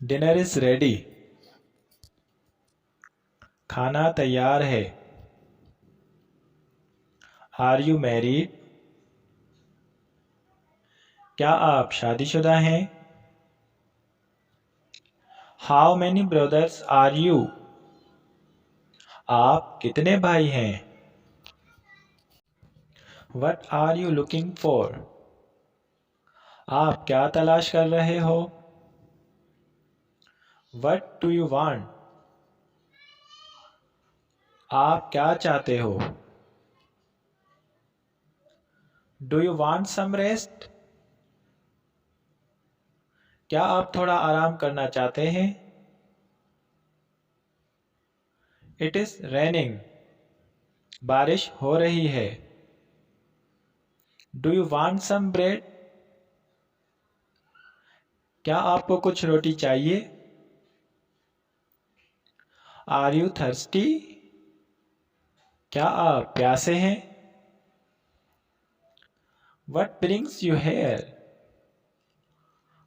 Dinner is ready. खाना तैयार है। Are you married? क्या आप शादीशुदा हैं? How many brothers are you? आप कितने भाई हैं? What are you looking for? आप क्या तलाश कर रहे हो? What do you want? आप क्या चाहते हो? Do you want some rest? क्या आप थोड़ा आराम करना चाहते हैं? It is raining. बारिश हो रही है। Do you want some bread? क्या आपको कुछ रोटी चाहिए? Are you thirsty? क्या आप प्यासे हैं? What brings you here?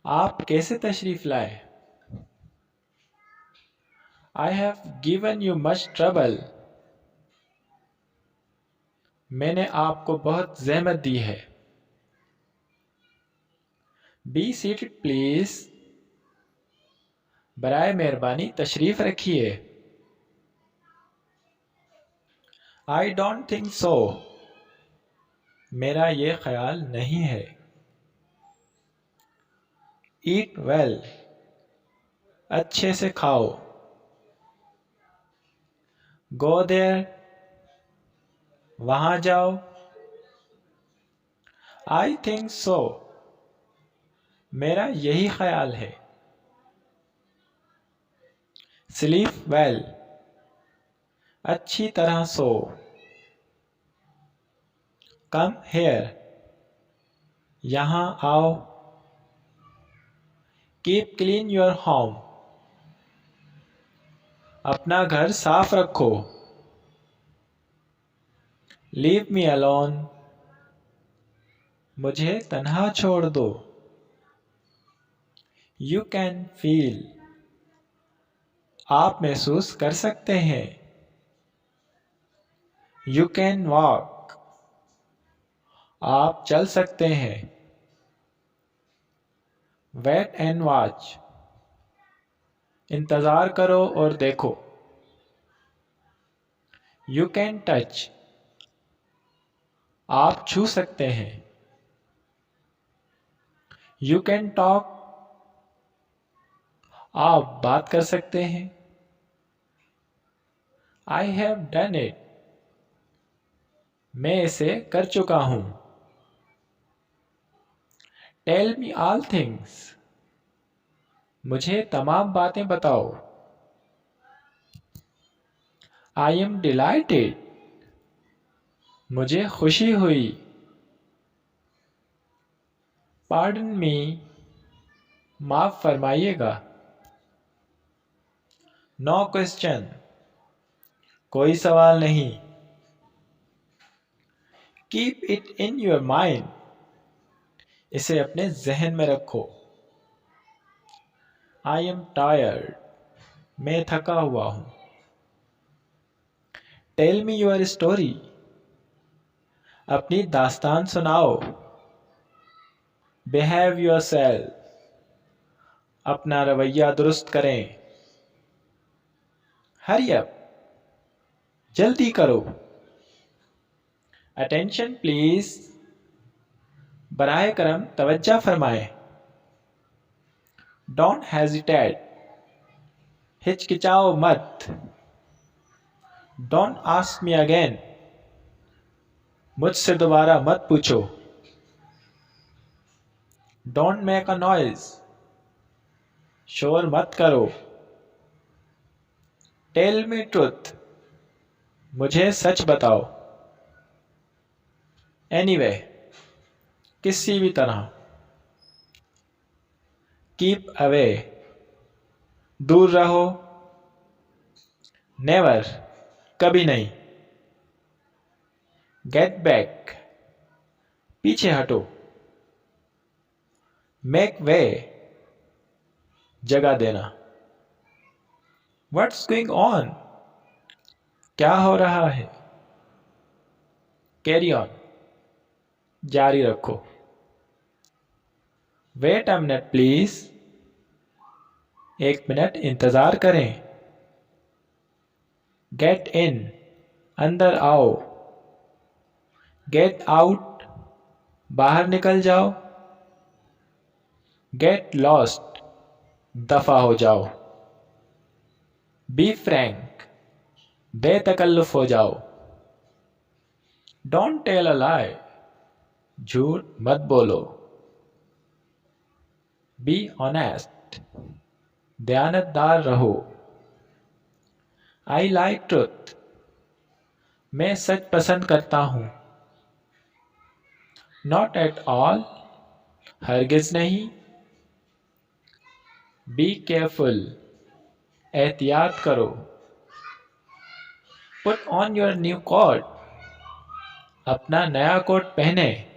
आप कैसे तशरीफ लाए? I have given you much trouble. मैंने आपको बहुत जहमत दी है। Be seated please. बराए मेहरबानी तशरीफ रखिए। I don't think so. मेरा ये ख्याल नहीं है। Eat well. अच्छे से खाओ। Go there. वहां जाओ। I think so. मेरा यही ख्याल है। Sleep well. अच्छी तरह सो। Come here. यहाँ आओ। Keep clean your home. अपना घर साफ रखो। Leave me alone. मुझे तन्हा छोड़ दो। You can feel. आप महसूस कर सकते हैं। You can walk. आप चल सकते हैं। Wait and watch. इंतज़ार करो और देखो। You can touch. आप छू सकते हैं। You can talk. आप बात कर सकते हैं। I have done it. मैं इसे कर चुका हूं। Tell me all things. मुझे तमाम बातें बताओ। I am delighted. मुझे खुशी हुई। Pardon me. माफ फरमाइएगा। No question. कोई सवाल नहीं। Keep it in your mind. इसे अपने जहन में रखो। I am tired. मैं थका हुआ हूं। Tell me your story. अपनी दास्तान सुनाओ। Behave yourself. अपना रवैया दुरुस्त करें। Hurry up. जल्दी करो। Attention please. बराए करम तवज्जो फरमाएं। Don't hesitate. हिचकिचाओ मत। Don't ask me again. मुझसे दोबारा मत पूछो। Don't make a noise. शोर मत करो। Tell me truth. मुझे सच बताओ। एनीवे। किसी भी तरह। Keep away. दूर रहो। नेवर। कभी नहीं। Get back. पीछे हटो। Make way. जगह देना। व्हाट्स गोइंग ऑन, क्या हो रहा है। कैरी ऑन, जारी रखो। वेट अ मिनट प्लीज, एक मिनट इंतजार करें। गेट इन, अंदर आओ। गेट आउट, बाहर निकल जाओ। गेट लॉस्ट, दफा हो जाओ। बी फ्रैंक, बेतकल्लुफ हो जाओ। डोंट टेल अ लाई, झूठ मत बोलो। बी ऑनेस्ट, दयानतदार रहो। आई लाइक ट्रुथ, मैं सच पसंद करता हूँ। नॉट एट ऑल, हरगिज नहीं। बी केयरफुल, एहतियात करो। Put on your new coat, अपना नया कोट पहने।